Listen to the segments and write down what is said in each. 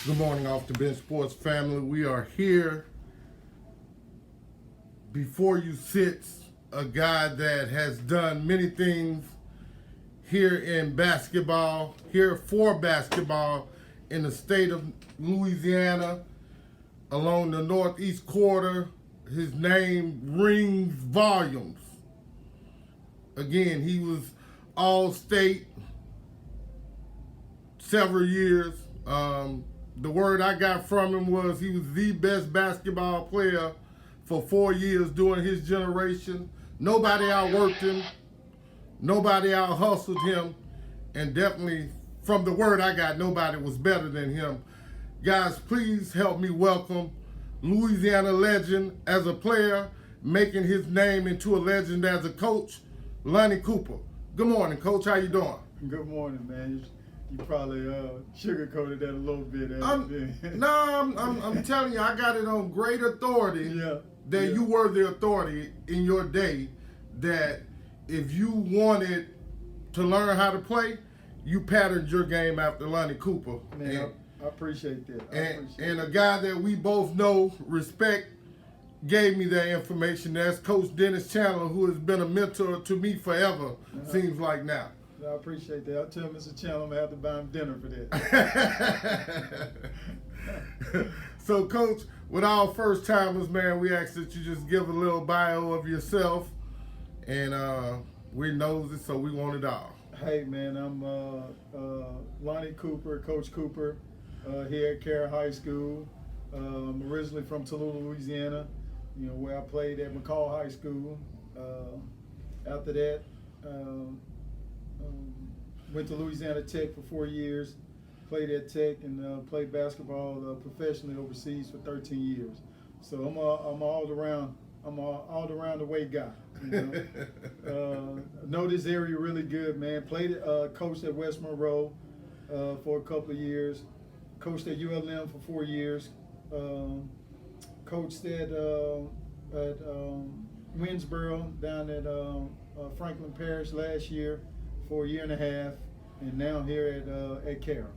Good morning, Off the Bench Sports family. We are here. Before you sits a guy that has done many things here in basketball, here for basketball in the state of Louisiana, along the northeast quarter. His name rings volumes. Again, he was all-state several years. The word I got from him was he was the best basketball player for 4 years during his generation. Nobody outworked him. Nobody out-hustled him. And definitely, from the word I got, nobody was better than him. Guys, please help me welcome Louisiana legend as a player, making his name into a legend as a coach, Lonnie Cooper. Good morning, Coach. How you doing? Good morning, man. You probably sugarcoated that a little bit. I'm telling you, I got it on great authority that you were the authority in your day, that if you wanted to learn how to play, you patterned your game after Lonnie Cooper. Man, I appreciate that. And a guy that we both know, respect, gave me that information. That's Coach Dennis Chandler, who has been a mentor to me forever, seems like now. I appreciate that. I'll tell Mr. Chandler I'm going to have to buy him dinner for that. So, Coach, with all first-timers, man, we ask that you just give a little bio of yourself. And we knows it, so we want it all. Hey, man, I'm Lonnie Cooper, Coach Cooper, here at Carroll High School. I'm originally from Tallulah, Louisiana, where I played at McCall High School. After that, went to Louisiana Tech for 4 years, played at Tech, and played basketball professionally overseas for 13 years. So I'm all around the way guy. Know this area really good, man. Played coached at West Monroe for a couple of years, coached at ULM for 4 years, coached at Winsboro down at Franklin Parish last year for a year and a half, and now here at Carroll.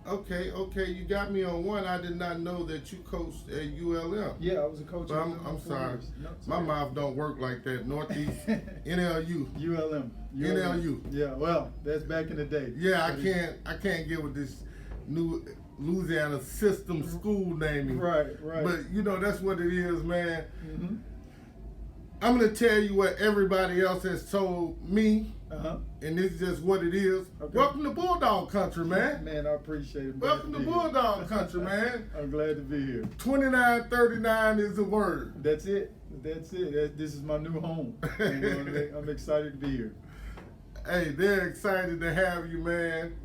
Okay, you got me on one. I did not know that you coached at ULM. Yeah, I was a coach. I'm sorry. My mouth don't work like that. Northeast, NLU. ULM. NLU. Yeah, well, that's back in the day. Yeah, I can't get with this new Louisiana system school naming. Right. But that's what it is, man. Mm-hmm. I'm gonna tell you what everybody else has told me. And this is just what it is. Okay. Welcome to Bulldog country, man. Man, I appreciate it. Welcome to Bulldog country, man. I'm glad to be here. 2939 is the word. That's it. This is my new home. I'm excited to be here. Hey, they're excited to have you, man.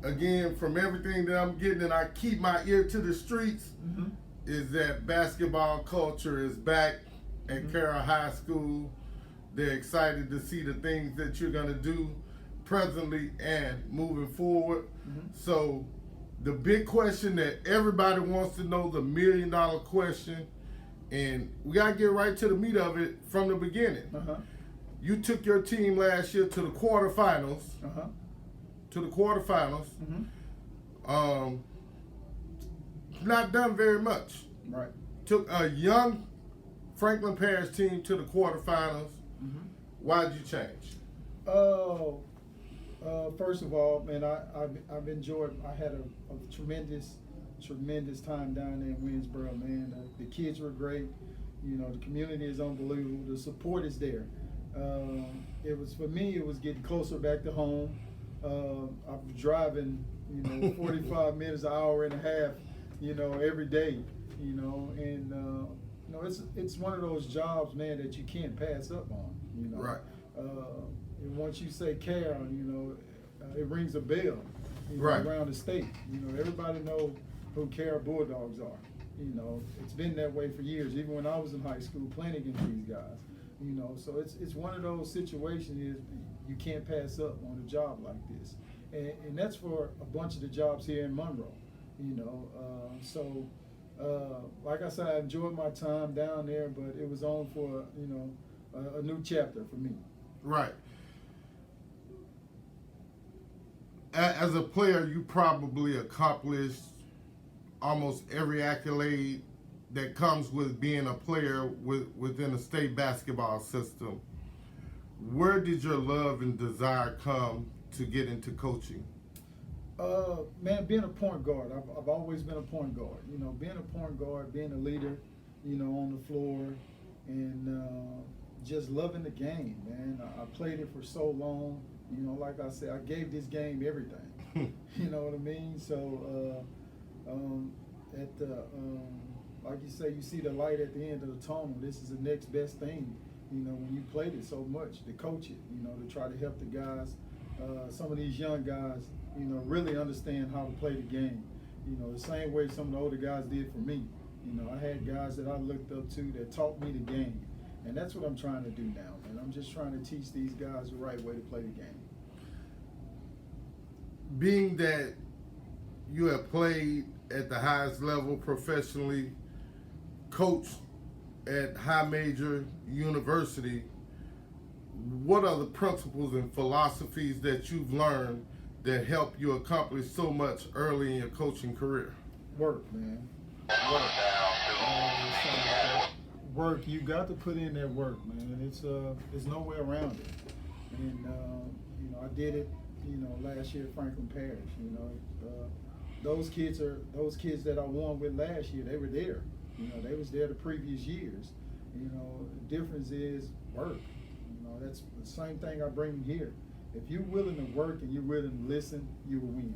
Again, from everything that I'm getting, and I keep my ear to the streets, is that basketball culture is back at Carroll High School. They're excited to see the things that you're going to do presently and moving forward. So the big question that everybody wants to know, the $1 million question, and we got to get right to the meat of it from the beginning. You took your team last year to the quarterfinals. Not done very much. Right. Took a young Franklin Parish team to the quarterfinals. Why did you change? First of all, man, I've enjoyed. I had a tremendous time down there in Winsboro, man. The kids were great. The community is unbelievable. The support is there. It was, for me, it was getting closer back to home. I was driving, 45 minutes, an hour and a half, every day, and it's one of those jobs, man, that you can't pass up on. Right. And once you say Carroll, it rings a bell. Right. Around the state. Everybody knows who Carroll Bulldogs are. It's been that way for years. Even when I was in high school, playing against these guys. So it's one of those situations you can't pass up on a job like this, and that's for a bunch of the jobs here in Monroe. Like I said, I enjoyed my time down there, but it was on for a new chapter for me. Right. as a player, you probably accomplished almost every accolade that comes with being a player within a state basketball system. Where did your love and desire come to get into coaching? Man, being a point guard, I've always been a point guard. You know, being a point guard, being a leader, you know, on the floor, and just loving the game, man. I played it for so long. You know, like I said, I gave this game everything. You know what I mean? So, like you say, you see the light at the end of the tunnel. This is the next best thing. You know, when you played it so much, to coach it, you know, to try to help the guys, some of these young guys, you know, really understand how to play the game. You know, the same way some of the older guys did for me. You know, I had guys that I looked up to that taught me the game. And that's what I'm trying to do now, man. I'm just trying to teach these guys the right way to play the game. Being that you have played at the highest level professionally, coached at high major university, what are the principles and philosophies that you've learned that help you accomplish so much early in your coaching career? Work, man. Work. You got to put in that work, man. There's no way around it. And you know, I did it, you know, last year at Franklin Parish. You know, those kids that I won with last year. They were there. You know, they was there the previous years. You know, the difference is work. You know, that's the same thing I bring here. If you're willing to work and you're willing to listen, you will win.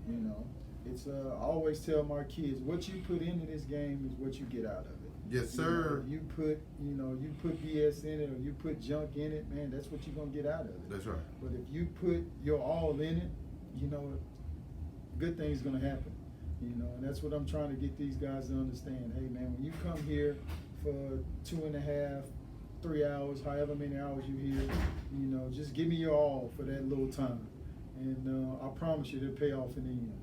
You know, it's I always tell my kids, what you put into this game is what you get out of it. Yes, sir. You put BS in it or you put junk in it, man, that's what you're gonna get out of it. That's right. But if you put your all in it, you know, good things gonna happen. You know, and that's what I'm trying to get these guys to understand. Hey, man, when you come here for 2.5, 3 hours, however many hours you're here, you know, just give me your all for that little time, and I promise you it'll pay off in the end.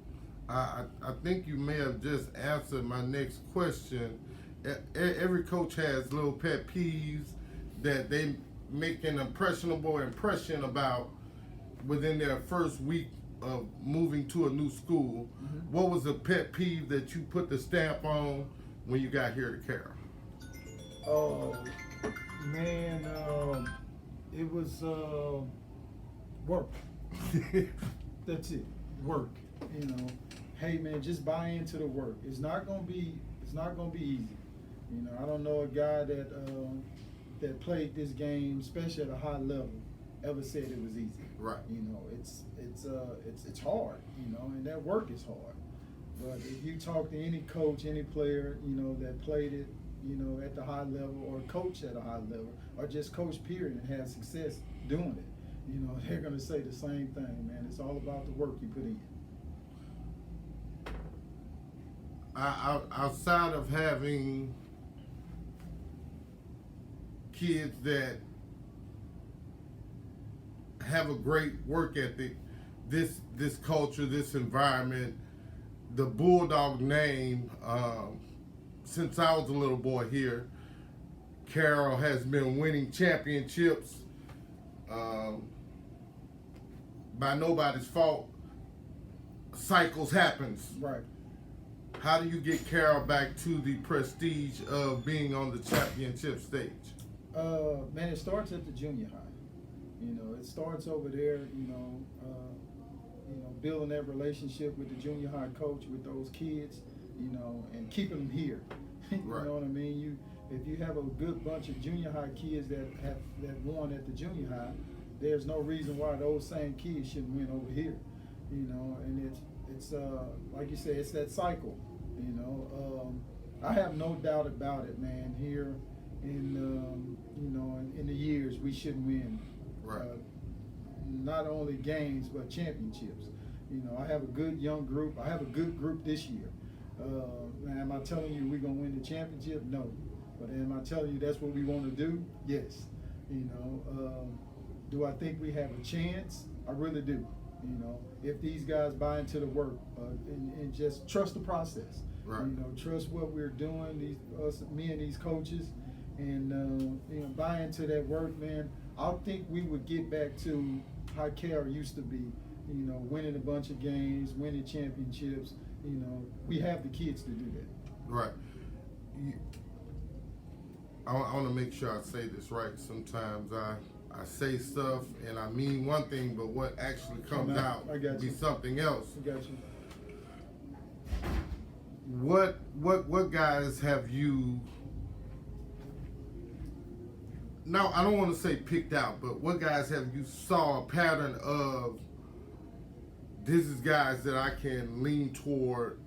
I think you may have just answered my next question. Every coach has little pet peeves that they make an impressionable impression about within their first week of moving to a new school. Mm-hmm. What was the pet peeve that you put the stamp on when you got here to Carroll? Oh, man, it was work. That's it, work. You know, hey, man, just buy into the work. It's not gonna be easy. You know, I don't know a guy that played this game, especially at a high level, ever said it was easy. Right. You know, it's hard. You know, and that work is hard. But if you talk to any coach, any player, you know, that played it, you know, at the high level, or coach at a high level, or just coach period and had success doing it, you know, they're gonna say the same thing, man. It's all about the work you put in. Outside of having kids that have a great work ethic, this culture, this environment, the Bulldog name, since I was a little boy here, Carroll has been winning championships by nobody's fault. Cycles happens. Right. How do you get Carroll back to the prestige of being on the championship stage? Man, it starts at the junior high. You know, it starts over there. You know, building that relationship with the junior high coach, with those kids. You know, and keeping them here. You Right. know what I mean? If you have a good bunch of junior high kids that won at the junior high, there's no reason why those same kids shouldn't win over here. You know, and it's like you say, it's that cycle. You know, I have no doubt about it, man. Here in the years we should win. Right. Not only games but championships. You know, I have a good young group. I have a good group this year. Man, am I telling you we're gonna win the championship? No. But am I telling you that's what we want to do? Yes. You know, do I think we have a chance? I really do. You know, if these guys buy into the work and just trust the process. Right. You know, trust what we're doing. Me and these coaches, and you know, buy into that work, man. I think we would get back to how Carroll used to be you know, winning a bunch of games, winning championships. You know, we have the kids to do that. Right. I want to make sure I say this right. Sometimes I say stuff and I mean one thing, but what actually comes out be something else. I got you. What guys have you? Now I don't want to say picked out, but what guys have you saw a pattern of? This is guys that I can lean toward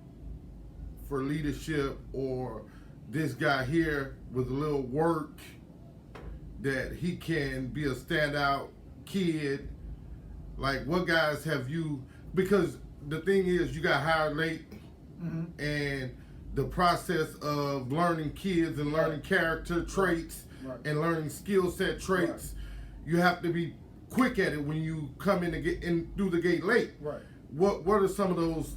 for leadership, or this guy here with a little work that he can be a standout kid. Like, what guys have you? Because the thing is, you got hired late, and the process of learning kids and learning character traits and learning skill set traits, you have to be quick at it when you come in and get in through the gate late. Right. What are some of those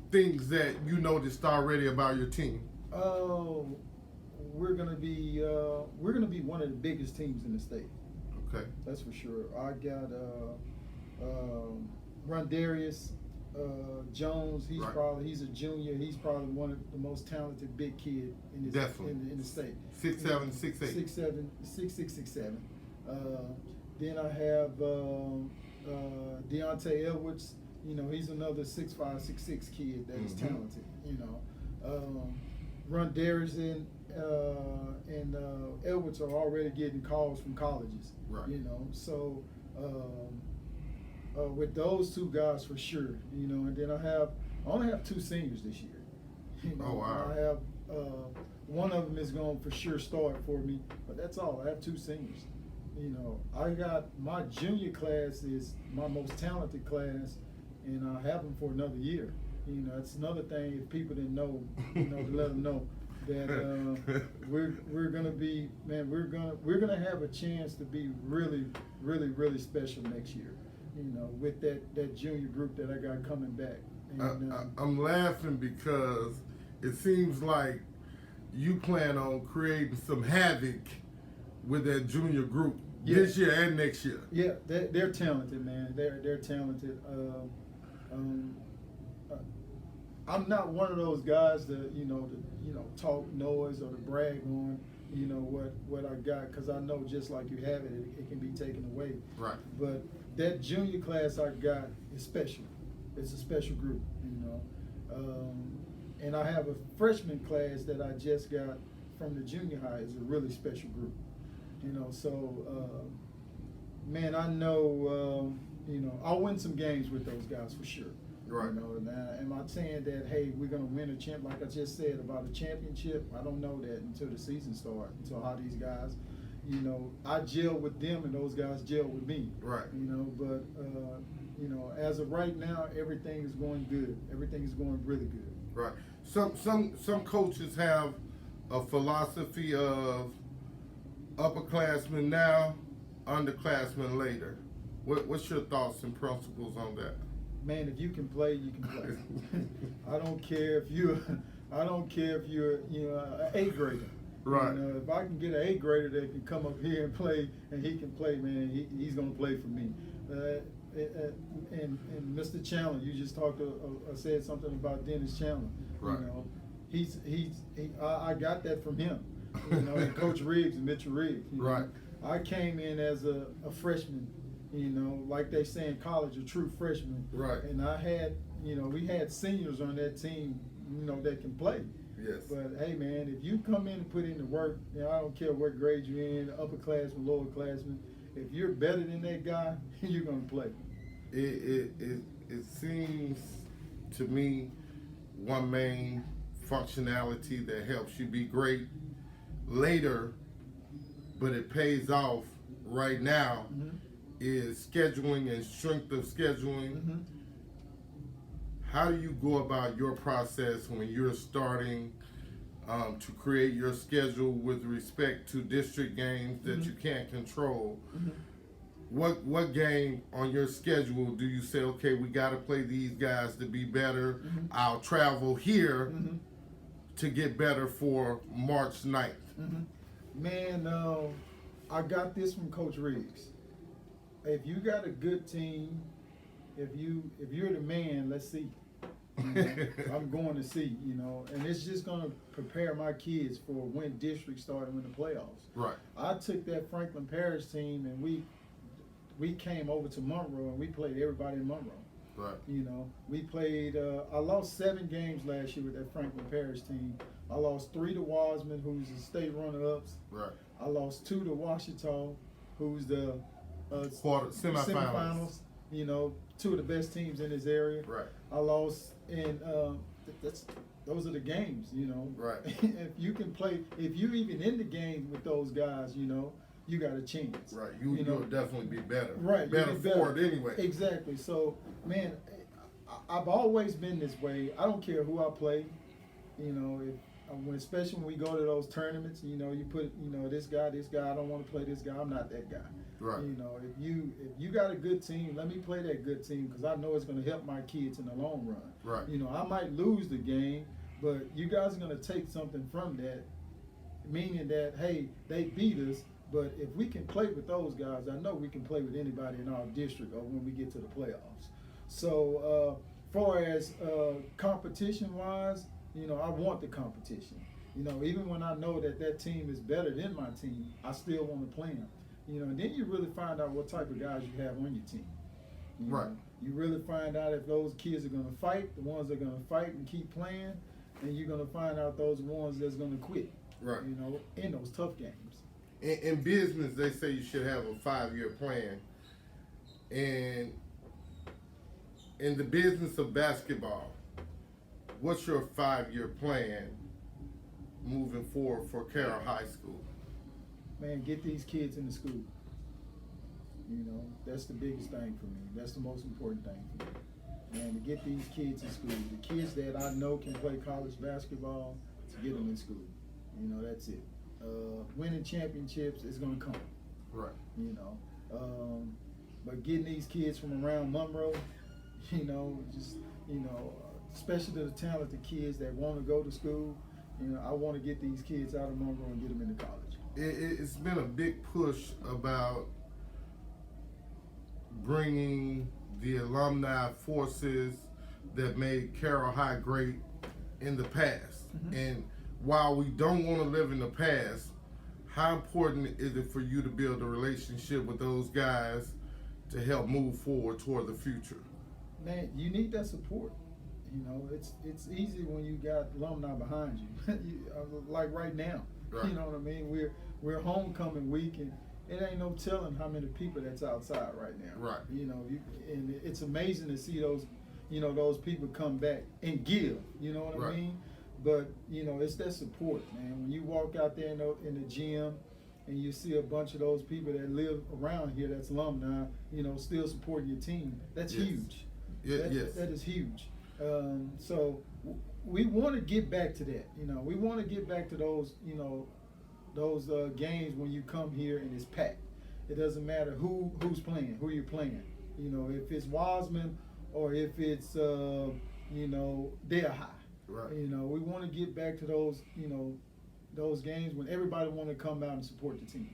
things that you noticed already about your team? Oh, we're gonna be one of the biggest teams in the state. Okay. That's for sure. I got Rondarius Jones. He's a junior. He's probably one of the most talented big kid in the state. 6'7", 6'8". 6'7", 6'6", 6'7". Then I have Deontay Edwards. You know, he's another 6'5", 6'6" kid that is talented. You know, Rondarius and Edwards are already getting calls from colleges. Right. You know, so with those two guys for sure. You know, and then I only have 2 seniors this year. You know, oh wow. I have one of them is going to for sure start for me, but that's all. I have 2 seniors. You know, I got my junior class is my most talented class, and I have them for another year. You know, it's another thing if people didn't know, you know, to let them know that we're gonna be, man, we're gonna have a chance to be really, really, really special next year. You know, with that junior group that I got coming back. And, I'm laughing because it seems like you plan on creating some havoc with that junior group this year and next year. Yeah, they're talented, man. They're talented. I'm not one of those guys that talk noise or to brag on what I got, because I know just like you have it can be taken away. Right. But that junior class I got is special. It's a special group, you know. And I have a freshman class that I just got from the junior high. Is a really special group, you know. So, man, I know, I'll win some games with those guys for sure. Right. You know, and am I saying that, hey, we're going to win a champ? Like I just said about a championship, I don't know that until the season starts, until how these guys, you know, I gel with them and those guys gel with me. Right. You know, but, as of right now, everything is going good. Everything is going really good. Right. Some coaches have a philosophy of upperclassmen now, underclassmen later. What's your thoughts and principles on that? Man, if you can play, you can play. I don't care if you're an 8th grader. Right. You know, if I can get an 8th grader that can come up here and play, and he can play, man, he's gonna play for me. And Mr. Chandler, you just said something about Dennis Chandler. Right. You know, I got that from him. You know, and Coach Riggs and Mitchell Riggs. Right. Know? I came in as a freshman. You know, like they say in college, a true freshman. Right. And we had seniors on that team, that can play. Yes. But hey, man, if you come in and put in the work, I don't care what grade you're in, upperclassman, lowerclassman. If you're better than that guy, you're gonna play. It seems to me one main functionality that helps you be great later, but it pays off right now. Is scheduling and strength of scheduling. How do you go about your process when you're starting to create your schedule with respect to district games that you can't control? What game on your schedule do you say, okay, we got to play these guys to be better? I'll travel here to get better for March 9th. Man, I got this from Coach Riggs. If you got a good team if you're the man, let's see. You know, I'm going to see, you know, and it's just going to prepare my kids for when district started in the playoffs. Right. I took that Franklin Parish team and we came over to Monroe and we played everybody in Monroe. Right. You know, we played. I lost 7 games last year with that Franklin Parish team. I lost 3 to Wasman, who's the state runner-ups. Right. I lost 2 to Washita, who's the semifinals. You know, 2 of the best teams in this area. Right. I lost, and those are the games. You know. Right. If you can play, if you even in the game with those guys, you know, you got a chance. Right. You'll definitely be better. Right. Better for it anyway. Exactly. So, man, I've always been this way. I don't care who I play. You know, especially when we go to those tournaments, you know, you put, you know, this guy, I don't want to play this guy. I'm not that guy. Right. You know, if you got a good team, let me play that good team because I know it's going to help my kids in the long run. Right. You know, I might lose the game, but you guys are going to take something from that, meaning that, hey, they beat us, but if we can play with those guys, I know we can play with anybody in our district or when we get to the playoffs. So, far as competition-wise, you know, I want the competition. You know, even when I know that team is better than my team, I still want to play them. You know, and then you really find out what type of guys you have on your team. You Right. know, you really find out if those kids are going to fight, the ones that are going to fight and keep playing, and you're going to find out those ones that's going to quit. Right. You know, in those tough games. In business, they say you should have a 5-year plan. And in the business of basketball, what's your 5-year plan moving forward for Carroll High School? Man, get these kids into school. You know, that's the biggest thing for me. That's the most important thing for me. Man, to get these kids in school. The kids that I know can play college basketball, to get them in school. You know, that's it. Winning championships is going to come. Right. You know, but getting these kids from around Monroe, you know, just, you know, especially the talented kids that want to go to school, you know, I want to get these kids out of Monroe and get them into college. It's been a big push about bringing the alumni forces that made Carroll High great in the past. Mm-hmm. And while we don't want to live in the past, how important is it for you to build a relationship with those guys to help move forward toward the future? Man, you need that support. You know, it's easy when you got alumni behind you. Like right now. Right. You know what I mean? We're homecoming week, and it ain't no telling how many people that's outside right now. Right. You know, and it's amazing to see those, you know, those people come back and give. You know what Right. I mean? But you know, it's that support, man. When you walk out there in the gym, and you see a bunch of those people that live around here, that's alumni, you know, still supporting your team. That's Yes. huge. Yes. That is huge. So we want to get back to that. You know, we want to get back to those, you know, those games when you come here and it's packed. It doesn't matter who's playing, who you're playing. You know, if it's Wasman or if it's you know, Dale High. Right. You know, we want to get back to those, you know, those games when everybody want to come out and support the team.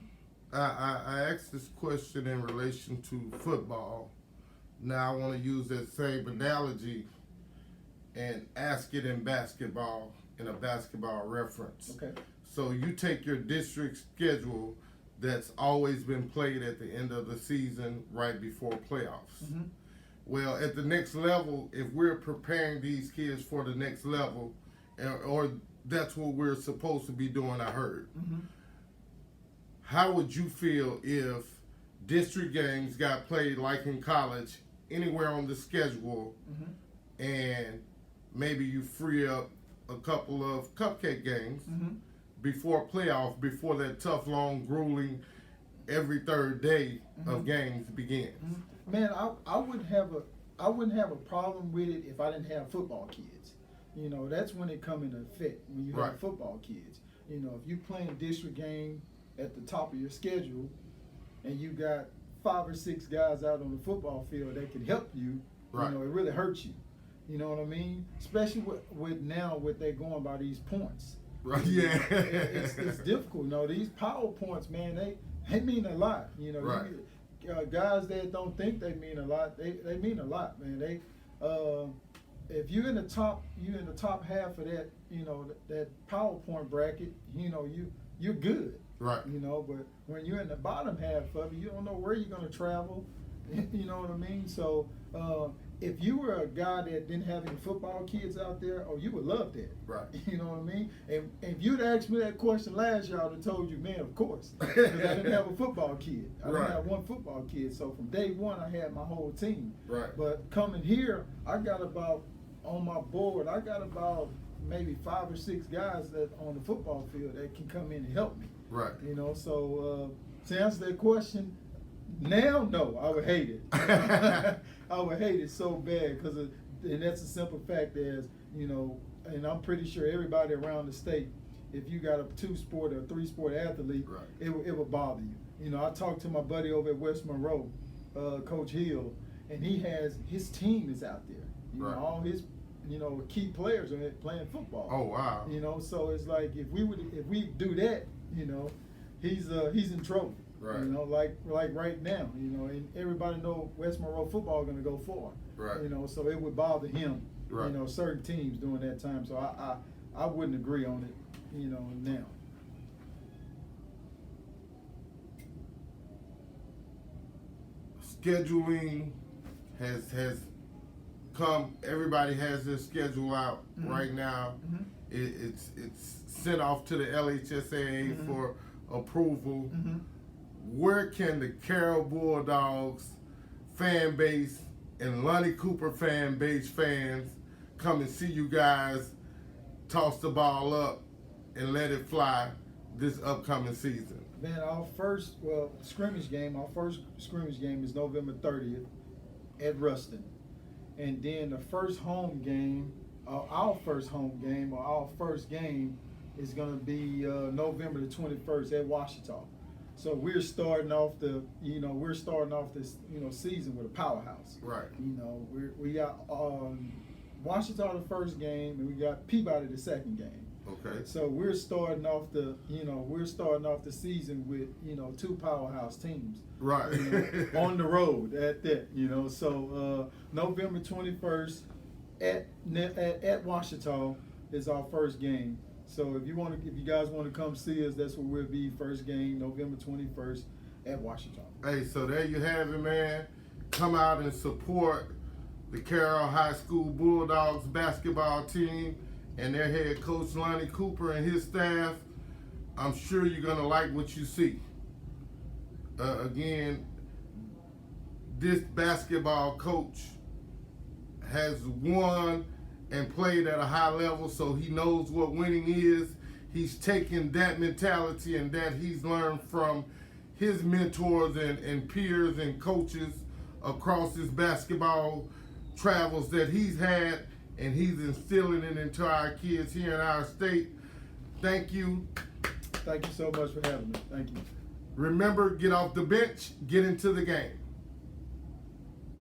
I asked this question in relation to football. Now I want to use that same analogy and ask it in basketball, in a basketball reference. Okay. So you take your district schedule that's always been played at the end of the season right before playoffs. Mm-hmm. Well, at the next level, if we're preparing these kids for the next level, or that's what we're supposed to be doing, I heard. Mm-hmm. How would you feel if district games got played like in college, anywhere on the schedule, Mm-hmm. and maybe you free up a couple of cupcake games Mm-hmm. before playoff, before that tough, long, grueling, every third day Mm-hmm. of games begins? Mm-hmm. Man, I wouldn't have a problem with it if I didn't have football kids. You know, that's when it come into effect, when you Right. have football kids. You know, if you playing district game at the top of your schedule and you got 5 or 6 guys out on the football field that can help you, Right. you know, it really hurts you. You know what I mean? Especially with now what they're going by these points. Right, yeah. It's difficult. You know, these power points, man, they mean a lot. You know, Right. guys that don't think they mean a lot, they mean a lot, man. They if you're in the top half of that, that PowerPoint bracket, you're good. Right. But when you're in the bottom half of it, you don't know where you're gonna travel. You know what I mean? So if you were a guy that didn't have any football kids out there, you would love that. Right. You know what I mean? And if you'd asked me that question last year, I would have told you, man, of course. Because I didn't have a football kid. I didn't have one football kid. So from day one, I had my whole team. Right. But coming here, on my board, I got about maybe 5 or 6 guys that on the football field that can come in and help me. Right. So to answer that question, now, no, I would hate it. I would hate it so bad and that's a simple fact as, and I'm pretty sure everybody around the state, if you got a 2-sport or 3-sport athlete, right, it would bother you. I talked to my buddy over at West Monroe, Coach Hill, and his team is out there. Right. All his, key players are playing football. Oh, wow. So it's like if we do that, he's in trouble. Right. Like right now, and everybody know West Monroe football going to go far. Right. So it would bother him. Right. Certain teams during that time. So I wouldn't agree on it. Now. Scheduling has come. Everybody has their schedule out right now. Mm-hmm. It's sent off to the LHSAA for approval. Mm-hmm. Where can the Carroll Bulldogs fan base and Lonnie Cooper fan base fans come and see you guys toss the ball up and let it fly this upcoming season? Man, our first scrimmage game is November 30th at Ruston. And then the first home game, our first game is going to be November the 21st at Washita. So we're starting off this season with a powerhouse. Right. We got Washita the first game, and we got Peabody the second game. Okay. So we're starting off the season with 2 powerhouse teams. Right. On the road at that. So November 21st at Washita is our first game. So if you guys want to come see us, that's where we'll be. First game, November 21st at Washita. Hey, so there you have it, man. Come out and support the Carroll High School Bulldogs basketball team and their head coach, Lonnie Cooper, and his staff. I'm sure you're going to like what you see. Again, this basketball coach has won and played at a high level, so he knows what winning is. He's taken that mentality and that he's learned from his mentors and peers and coaches across his baskesketball travels that he's had, and he's instilling it into our kids here in our state. Thank you. Thank you so much for having me. Thank you. Remember, get off the bench, get into the game.